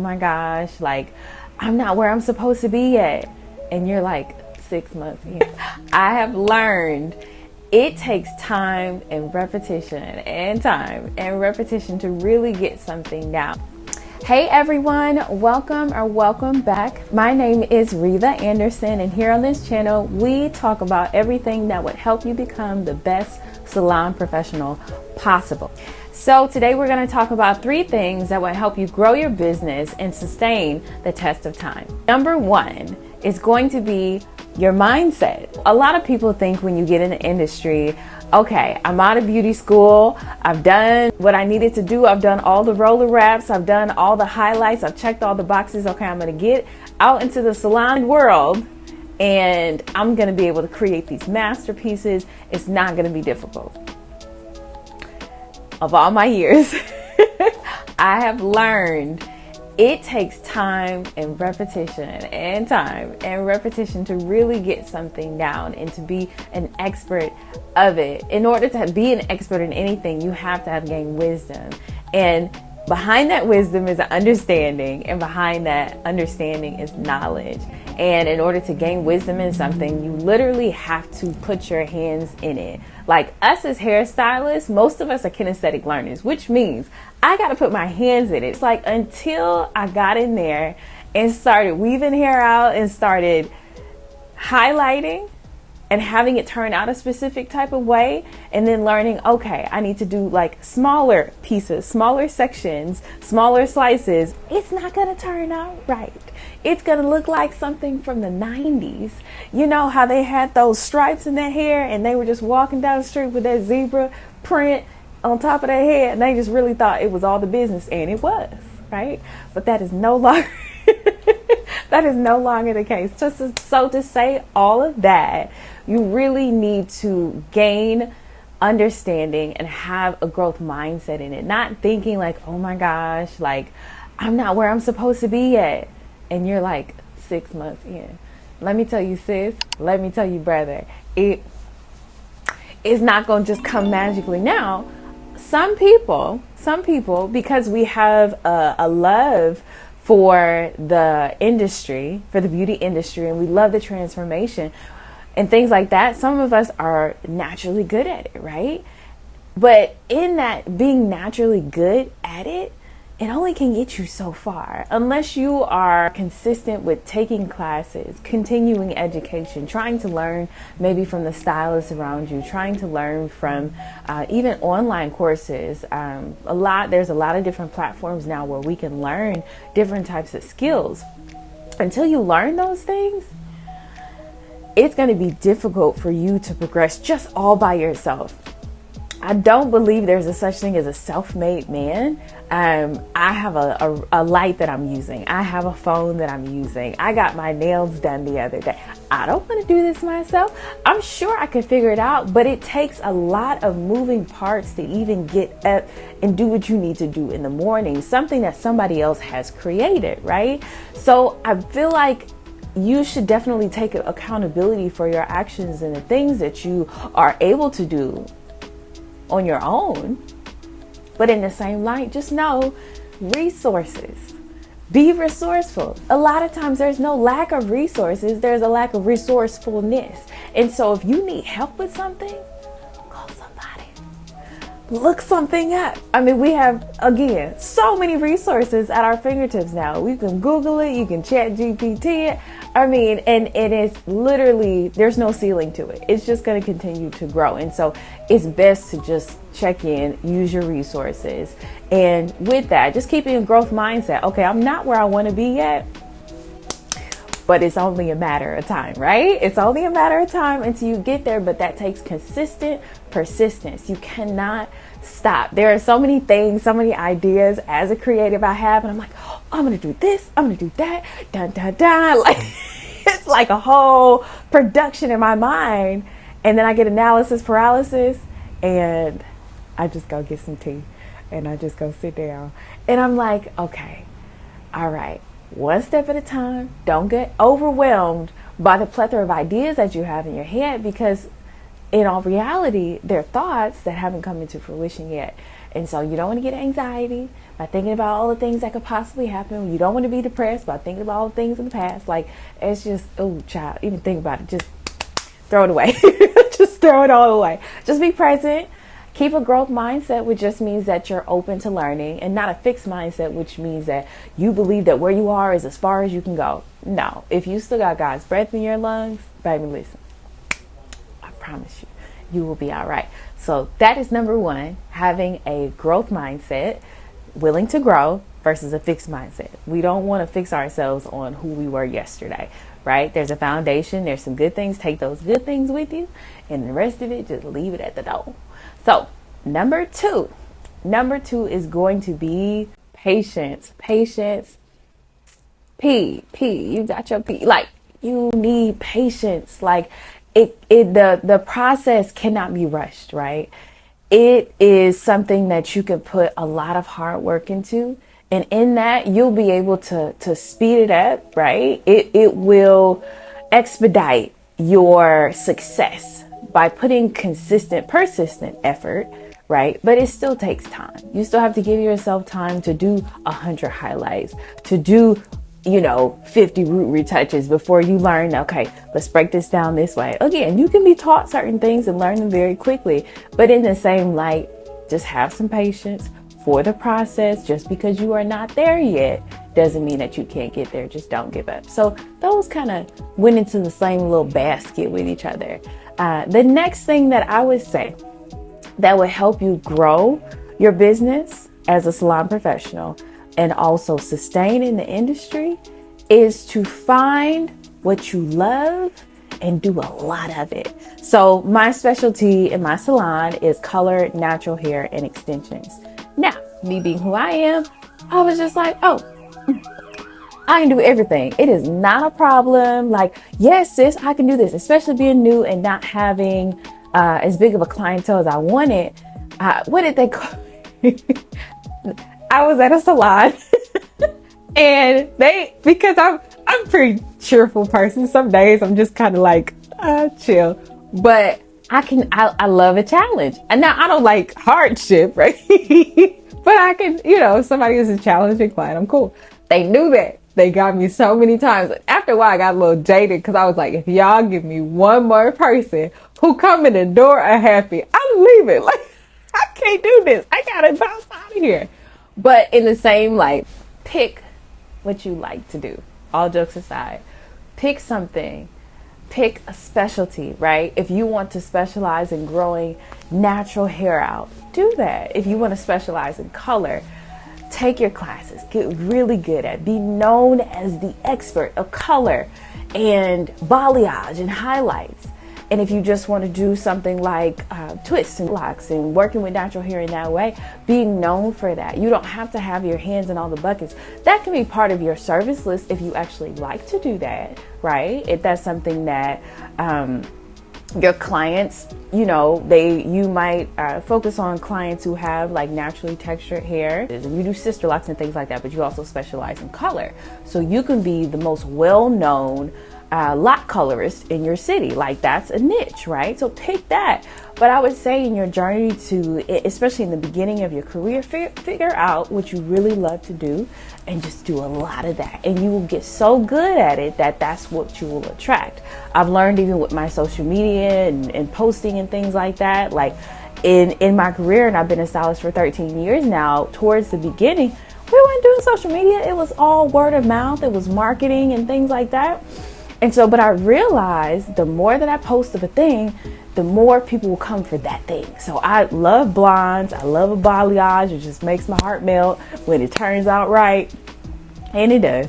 my gosh, like I'm not where I'm supposed to be yet. And you're like 6 months in. I have learned it takes time and repetition to really get something down. Hey everyone, welcome back. My name is Rita Anderson, and here on this channel we talk about everything that would help you become the best salon professional possible. So today we're going to talk about 3 things that will help you grow your business and sustain the test of time. Number 1 is going to be your mindset. A lot of people think when you get in the industry, okay, I'm out of beauty school, I've done what I needed to do, I've done all the roller wraps, I've done all the highlights, I've checked all the boxes, okay, I'm going to get out into the salon world and I'm going to be able to create these masterpieces. It's not going to be difficult. Of all my years, I have learned it takes time and repetition to really get something down and to be an expert of it. In order to be an expert in anything, you have to have gained wisdom. And behind that wisdom is an understanding, and behind that understanding is knowledge. And in order to gain wisdom in something, you literally have to put your hands in it. Like us as hairstylists, most of us are kinesthetic learners, which means I got to put my hands in it. It's like until I got in there and started weaving hair out and started highlighting and having it turn out a specific type of way, and then learning, okay, I need to do like smaller pieces, smaller sections, smaller slices. It's not going to turn out right. It's going to look like something from the 90s. You know how they had those stripes in their hair and they were just walking down the street with that zebra print on top of their head, and they just really thought it was all the business, and it was, right? But that is no longer that is no longer the case. So to say all of that, you really need to gain understanding and have a growth mindset in it. Not thinking like, oh my gosh, like I'm not where I'm supposed to be yet. And you're like 6 months in. Let me tell you, sis, let me tell you, brother, it is not going to just come magically. Now, some people, because we have a love for the industry, for the beauty industry, and we love the transformation and things like that, some of us are naturally good at it, right? But in that being naturally good at it, it only can get you so far unless you are consistent with taking classes, continuing education, trying to learn maybe from the stylists around you, trying to learn from even online courses. There's a lot of different platforms now where we can learn different types of skills. Until you learn those things, it's going to be difficult for you to progress just all by yourself. I don't believe there's a such thing as a self-made man. I have a light that I'm using. I have a phone that I'm using. I got my nails done the other day. I don't want to do this myself. I'm sure I could figure it out, but it takes a lot of moving parts to even get up and do what you need to do in the morning, something that somebody else has created, right? So I feel like you should definitely take accountability for your actions and the things that you are able to do on your own. But in the same light, just know resources. Be resourceful. A lot of times there's no lack of resources, there's a lack of resourcefulness. And so if you need help with something, call somebody. Look something up. I mean, we have, again, so many resources at our fingertips now. We can Google it, you can chat GPT it. I mean, and it is literally, there's no ceiling to it. It's just going to continue to grow. And so it's best to just check in, use your resources. And with that, just keeping a growth mindset. Okay, I'm not where I want to be yet, but it's only a matter of time, right? It's only a matter of time until you get there, but that takes consistent persistence. You cannot stop. There are so many things, so many ideas as a creative I have, and I'm like, oh, I'm going to do this, I'm going to do that, dun, dun, dun. Like, it's like a whole production in my mind. And then I get analysis paralysis, and I just go get some tea, and I just go sit down. And I'm like, okay, all right, one step at a time. Don't get overwhelmed by the plethora of ideas that you have in your head, because in all reality, they're thoughts that haven't come into fruition yet. And so you don't want to get anxiety by thinking about all the things that could possibly happen. You don't want to be depressed by thinking about all the things in the past. Like, it's just, oh, child, even think about it. Just throw it away. Just throw it all away. Just be present. Keep a growth mindset, which just means that you're open to learning, and not a fixed mindset, which means that you believe that where you are is as far as you can go. No, if you still got God's breath in your lungs, baby, listen, I promise you, you will be all right. So that is number one, having a growth mindset, willing to grow versus a fixed mindset. We don't want to fix ourselves on who we were yesterday, right? There's a foundation. There's some good things. Take those good things with you, and the rest of it, just leave it at the door. So number two is going to be patience. Patience. You got your P. Like, you need patience. Like, the process cannot be rushed, right? It is something that you can put a lot of hard work into. And in that, you'll be able to speed it up, right? It will expedite your success by putting consistent, persistent effort, right? But it still takes time. You still have to give yourself time to do 100 highlights, to do 50 root retouches before you learn, okay, let's break this down this way. Again, you can be taught certain things and learn them very quickly, but in the same light, just have some patience for the process. Just because you are not there yet doesn't mean that you can't get there. Just don't give up. So those kind of went into the same little basket with each other. The next thing that I would say that would help you grow your business as a salon professional and also sustain in the industry is to find what you love and do a lot of it. So my specialty in my salon is color, natural hair, and extensions. Now, me being who I am, I was just like, oh, I can do everything. It is not a problem. Like, yes, sis, I can do this, especially being new and not having as big of a clientele as I wanted. What did they call I was at a salon and because I'm a pretty cheerful person. Some days I'm just kind of like, chill, but I love a challenge. And now I don't like hardship, right? But I can, if somebody is a challenging client, I'm cool. They knew that. They got me so many times. After a while, I got a little jaded because I was like, if y'all give me one more person who come in the door unhappy, I'm leaving. Like, I can't do this. I gotta bounce out of here. But in the same, like, pick what you like to do. All jokes aside, pick something. Pick a specialty, right? If you want to specialize in growing natural hair out, do that. If you want to specialize in color, take your classes, get really good at, be known as the expert of color and balayage and highlights. And if you just want to do something like twists and locks and working with natural hair in that way, being known for that. You don't have to have your hands in all the buckets. That can be part of your service list if you actually like to do that, right? If that's something that your clients, you might focus on clients who have like naturally textured hair. And you do sister locks and things like that, but you also specialize in color. So you can be the most well-known lock colorist in your city. Like, that's a niche, right? So pick that. But I would say in your journey especially in the beginning of your career, figure out what you really love to do and just do a lot of that. And you will get so good at it that that's what you will attract. I've learned even with my social media and posting and things like that, like in my career, and I've been a stylist for 13 years now, towards the beginning, we weren't doing social media. It was all word of mouth. It was marketing and things like that. And so, but I realized the more that I post of a thing, the more people will come for that thing. So I love blondes. I love a balayage. It just makes my heart melt when it turns out right. And it does.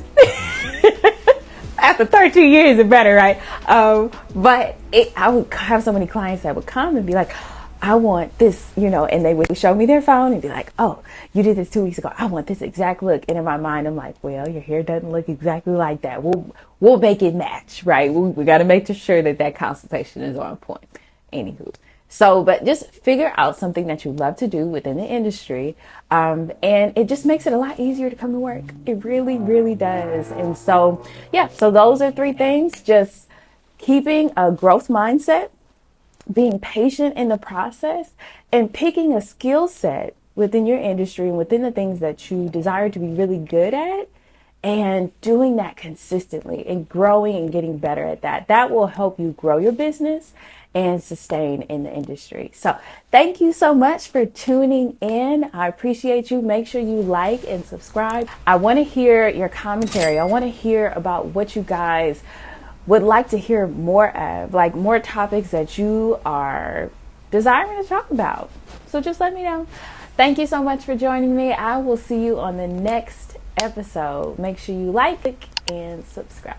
After 13 years, it's better, right? But I would have so many clients that would come and be like, I want this, and they would show me their phone and be like, oh, you did this 2 weeks ago. I want this exact look. And in my mind, I'm like, well, your hair doesn't look exactly like that. We'll make it match, right? We got to make sure that consultation is on point. Anywho. So, but just figure out something that you love to do within the industry. And it just makes it a lot easier to come to work. It really, really does. And so, so those are 3 things. Just keeping a growth mindset, being patient in the process, and picking a skill set within your industry and within the things that you desire to be really good at, and doing that consistently and growing and getting better at that. That will help you grow your business and sustain in the industry. So thank you so much for tuning in. I appreciate you. Make sure you like and subscribe. I want to hear your commentary. I want to hear about what you guys would like to hear more of, like more topics that you are desiring to talk about. So just let me know. Thank you so much for joining me. I will see you on the next episode. Make sure you like it and subscribe.